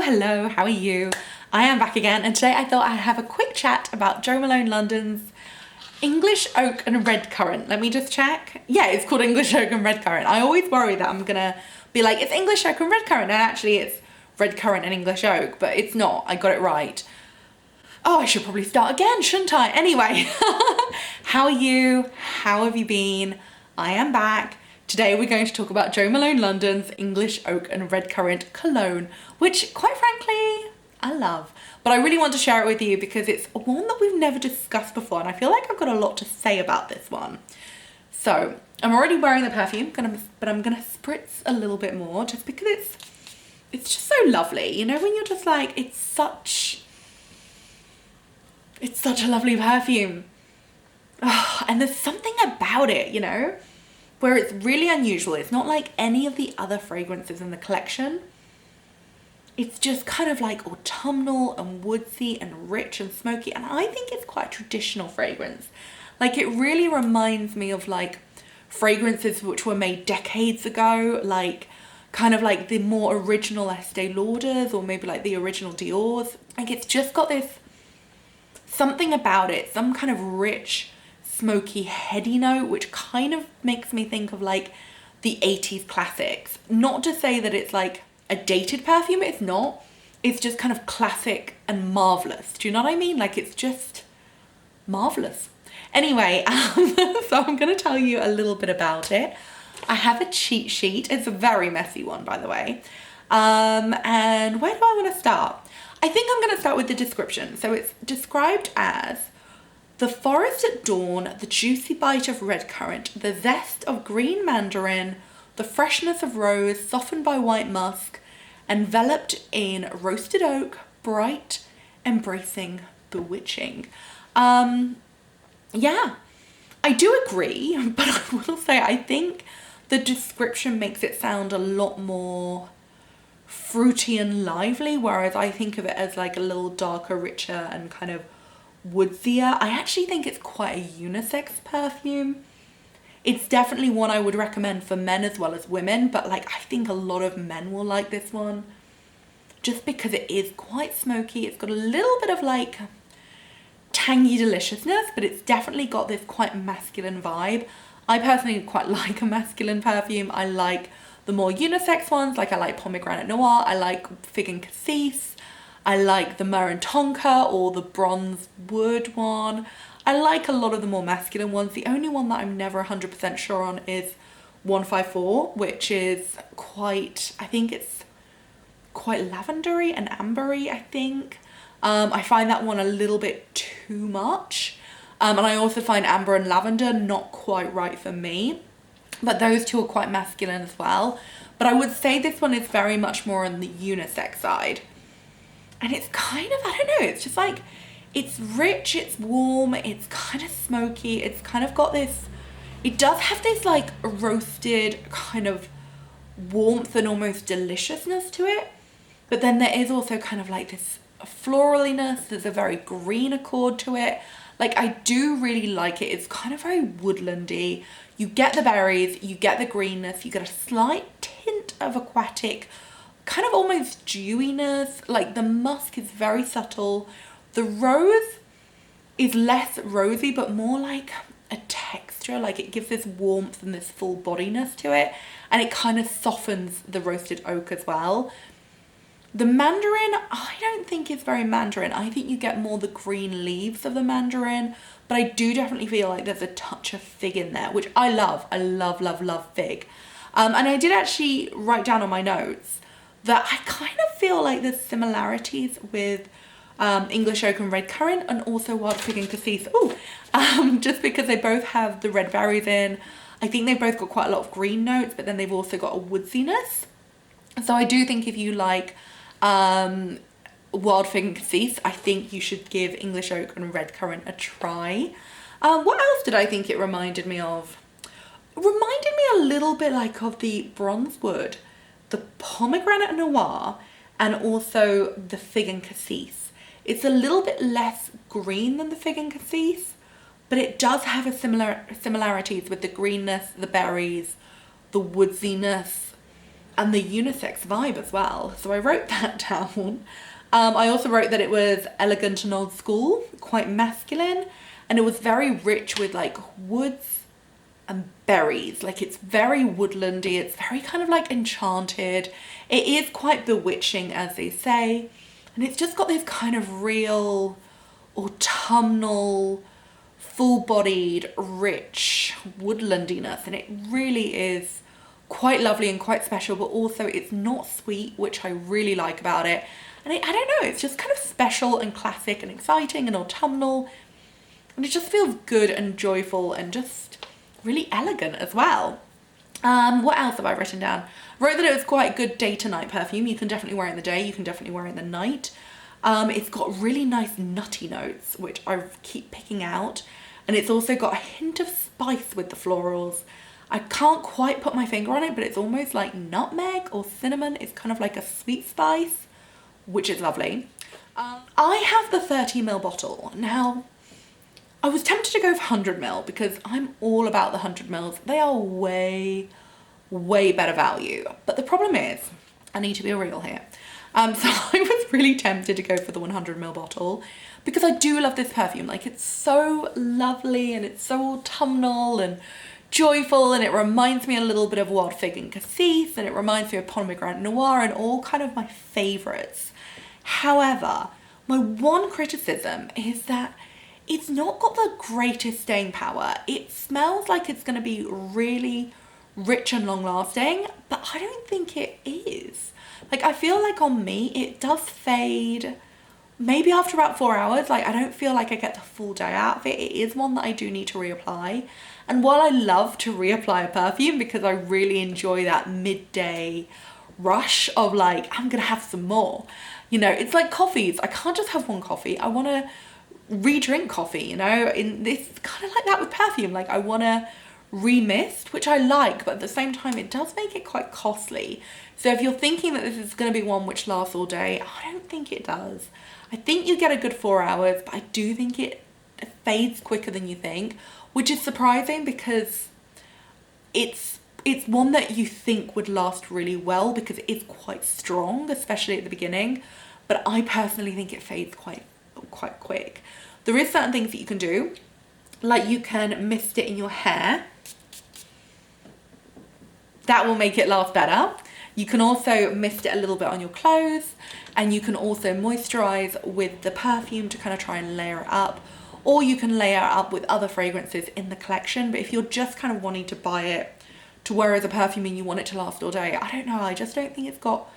Hello, how are you? I am back again, and today I thought I'd have a quick chat about Jo Malone London's English Oak and Redcurrant. Let me just check. Yeah, it's called English Oak and Redcurrant. I always worry that I'm gonna be like, it's English Oak and Redcurrant, and actually it's Redcurrant and English Oak, but it's not. I got it right. Oh, I should probably start again, shouldn't I? Anyway, how are you? How have you been? I am back. Today we're going to talk about Jo Malone London's English Oak and Redcurrant Cologne, which quite frankly, I love. But I really want to share it with you because it's one that we've never discussed before, and I feel like I've got a lot to say about this one. So I'm already wearing the perfume, but I'm gonna spritz a little bit more just because it's just so lovely. You know, when you're just like, it's such a lovely perfume. Oh, and there's something about it, you know, where it's really unusual. It's not like any of the other fragrances in the collection. It's just kind of like autumnal and woodsy and rich and smoky. And I think it's quite a traditional fragrance. Like, it really reminds me of like fragrances which were made decades ago, like kind of like the more original Estee Lauders or maybe like the original Dior's. Like, it's just got this something about it, some kind of rich, smoky, heady note, which kind of makes me think of like the 80s classics. Not to say that it's like a dated perfume, it's not. It's just kind of classic and marvelous. Do you know what I mean? Like, it's just marvelous. Anyway, so I'm going to tell you a little bit about it. I have a cheat sheet. It's a very messy one, by the way. And where do I want to start? I think I'm going to start with the description. So it's described as the forest at dawn, the juicy bite of red currant, the zest of green mandarin, the freshness of rose softened by white musk, enveloped in roasted oak, bright, embracing, bewitching. Yeah, I do agree, but I will say I think the description makes it sound a lot more fruity and lively, whereas I think of it as like a little darker, richer and kind of woodsier. I actually think it's quite a unisex perfume. It's definitely one I would recommend for men as well as women, but like I think a lot of men will like this one just because it is quite smoky. It's got a little bit of like tangy deliciousness, but it's definitely got this quite masculine vibe. I personally quite like a masculine perfume. I like the more unisex ones, like I like pomegranate noir, I like fig and cassis, I like the myrrh and tonka or the bronze wood one. I like a lot of the more masculine ones. The only one that I'm never 100% sure on is 154, which is quite, I think it's quite lavendery and ambery, I think. I find that one a little bit too much. And I also find amber and lavender not quite right for me. But those two are quite masculine as well. But I would say this one is very much more on the unisex side. And it's kind of, I don't know, it's just like, it's rich, it's warm, it's kind of smoky, it's kind of got this, it does have this like roasted kind of warmth and almost deliciousness to it. But then there is also kind of like this floraliness, there's a very green accord to it. Like, I do really like it. It's kind of very woodlandy. You get the berries, you get the greenness, you get a slight tint of aquatic, kind of almost dewiness. Like, the musk is very subtle. The rose is less rosy, but more like a texture. Like, it gives this warmth and this full bodiness to it. And it kind of softens the roasted oak as well. The mandarin, I don't think is very mandarin. I think you get more the green leaves of the mandarin, but I do definitely feel like there's a touch of fig in there, which I love. I love, love, love fig. And I did actually write down on my notes that I kind of feel like there's similarities with English Oak and Redcurrant and also Wild Fig and Cassis. Just because they both have the red berries in. I think they've both got quite a lot of green notes, but then they've also got a woodsiness. So I do think if you like Wild Fig and Cassis, I think you should give English Oak and Redcurrant a try. What else did I think it reminded me of? It reminded me a little bit like of the bronze wood, the pomegranate noir, and also the fig and cassis. It's a little bit less green than the fig and cassis, but it does have similarities with the greenness, the berries, the woodsiness, and the unisex vibe as well. So I wrote that down. I also wrote that it was elegant and old school, quite masculine, and it was very rich with like woods and berries. Like it's very woodlandy, it's very kind of like enchanted. It is quite bewitching, as they say, and it's just got this kind of real autumnal, full-bodied, rich woodlandiness, and it really is quite lovely and quite special, but also it's not sweet, which I really like about it. And I don't know, it's just kind of special and classic and exciting and autumnal, and it just feels good and joyful and just really elegant as well. What else have I written down? I wrote that it was quite good day to night perfume. You can definitely wear it in the day, you can definitely wear it in the night. It's got really nice nutty notes, which I keep picking out. And it's also got a hint of spice with the florals. I can't quite put my finger on it, but it's almost like nutmeg or cinnamon. It's kind of like a sweet spice, which is lovely. I have the 30ml bottle. Now, I was tempted to go for 100ml because I'm all about the 100mls. They are way, way better value. But the problem is, I need to be real here. So I was really tempted to go for the 100ml bottle because I do love this perfume. Like, it's so lovely and it's so autumnal and joyful, and it reminds me a little bit of Wild Fig and Cassis, and it reminds me of Pomegranate Noir and all kind of my favorites. However, my one criticism is that it's not got the greatest staying power. It smells like it's going to be really rich and long lasting, but I don't think it is. Like, I feel like on me, it does fade maybe after about 4 hours. Like, I don't feel like I get the full day out of it. It is one that I do need to reapply. And while I love to reapply a perfume because I really enjoy that midday rush of like, I'm gonna have some more. You know, it's like coffees. I can't just have one coffee. I want to re-drink coffee, you know? It's kind of like that with perfume. Like, I want to re-mist, which I like, but at the same time, it does make it quite costly. So if you're thinking that this is going to be one which lasts all day, I don't think it does. I think you get a good 4 hours, but I do think it fades quicker than you think, which is surprising because it's one that you think would last really well because it is quite strong, especially at the beginning. But I personally think it fades quite quick. There is certain things that you can do, like you can mist it in your hair. That will make it last better. You can also mist it a little bit on your clothes, and you can also moisturize with the perfume to kind of try and layer it up, or you can layer it up with other fragrances in the collection. But if you're just kind of wanting to buy it to wear as a perfume and you want it to last all day, I don't know, I just don't think it's got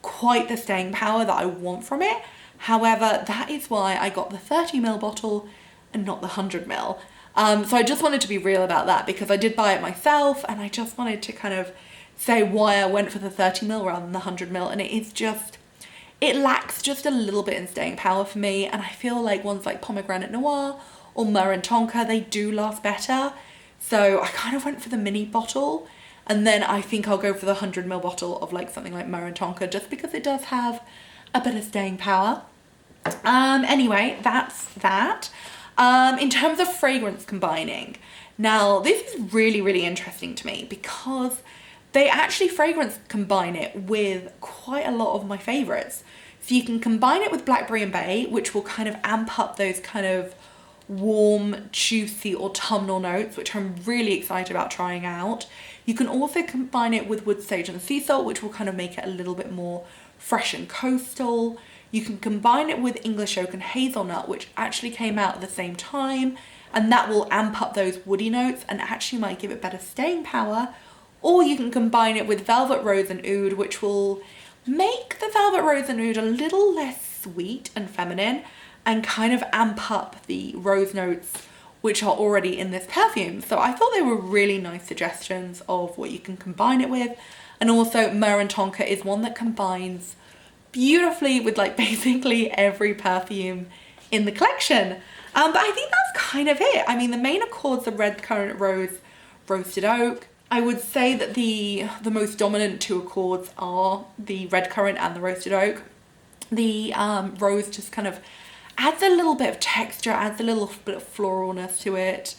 quite the staying power that I want from it. However, that is why I got the 30ml bottle and not the 100ml. So I just wanted to be real about that because I did buy it myself, and I just wanted to kind of say why I went for the 30ml rather than the 100ml. And it is just, it lacks just a little bit in staying power for me. And I feel like ones like Pomegranate Noir or Myrrh and Tonka, they do last better. So I kind of went for the mini bottle, and then I think I'll go for the 100ml bottle of like something like Myrrh and Tonka just because it does have a bit of staying power. Anyway, that's that. In terms of fragrance combining, now this is really, really interesting to me because they actually fragrance combine it with quite a lot of my favorites. So you can combine it with blackberry and bay, which will kind of amp up those kind of warm, juicy autumnal notes, which I'm really excited about trying out. You can also combine it with wood sage and sea salt, which will kind of make it a little bit more fresh and coastal. You can combine it with English oak and hazelnut, which actually came out at the same time, and that will amp up those woody notes and actually might give it better staying power. Or you can combine it with velvet rose and oud, which will make the velvet rose and oud a little less sweet and feminine and kind of amp up the rose notes which are already in this perfume. So I thought they were really nice suggestions of what you can combine it with. And also Myrrh and Tonka is one that combines beautifully with like basically every perfume in the collection. But I think that's kind of it. I mean, the main accords are Redcurrant, Rose, Roasted Oak. I would say that the most dominant two accords are the Redcurrant and the Roasted Oak. The Rose just kind of adds a little bit of texture, adds a little bit of floralness to it.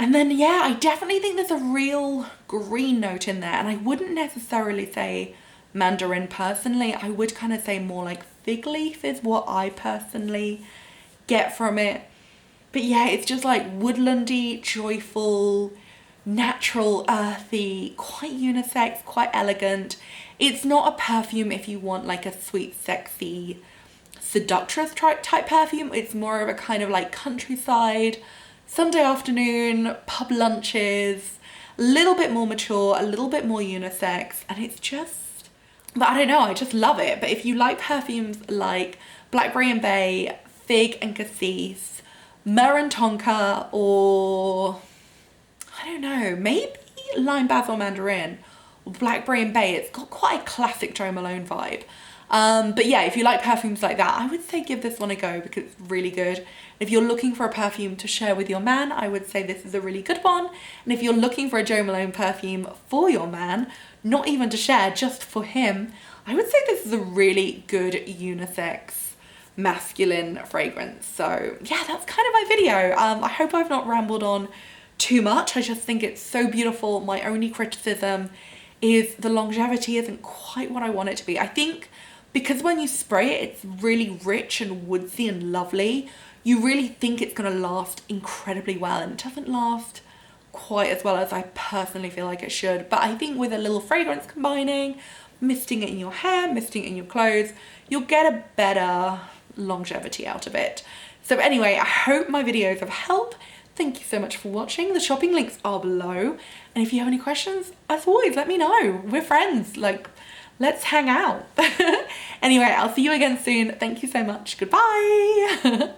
And then, yeah, I definitely think there's a real green note in there. And I wouldn't necessarily say mandarin personally. I would kind of say more like fig leaf is what I personally get from it. But yeah, it's just like woodlandy, joyful, natural, earthy, quite unisex, quite elegant. It's not a perfume if you want like a sweet, sexy, seductress type perfume. It's more of a kind of like countryside, Sunday afternoon, pub lunches, a little bit more mature, a little bit more unisex, and it's just, but I don't know, I just love it. But if you like perfumes like blackberry and bay, fig and cassis, myrrh and tonka, or I don't know, maybe lime basil mandarin or blackberry and bay, it's got quite a classic Jo Malone vibe. But yeah, if you like perfumes like that, I would say give this one a go because it's really good. If you're looking for a perfume to share with your man, I would say this is a really good one. And if you're looking for a Jo Malone perfume for your man, not even to share, just for him, I would say this is a really good unisex masculine fragrance. So yeah, that's kind of my video. I hope I've not rambled on too much. I just think it's so beautiful. My only criticism is the longevity isn't quite what I want it to be. I think because when you spray it, it's really rich and woodsy and lovely. You really think it's going to last incredibly well, and it doesn't last quite as well as I personally feel like it should. But I think with a little fragrance combining, misting it in your hair, misting it in your clothes, you'll get a better longevity out of it. So anyway, I hope my videos have helped. Thank you so much for watching. The shopping links are below. And if you have any questions, as always, let me know. We're friends. Like, let's hang out. Anyway, I'll see you again soon. Thank you so much. Goodbye.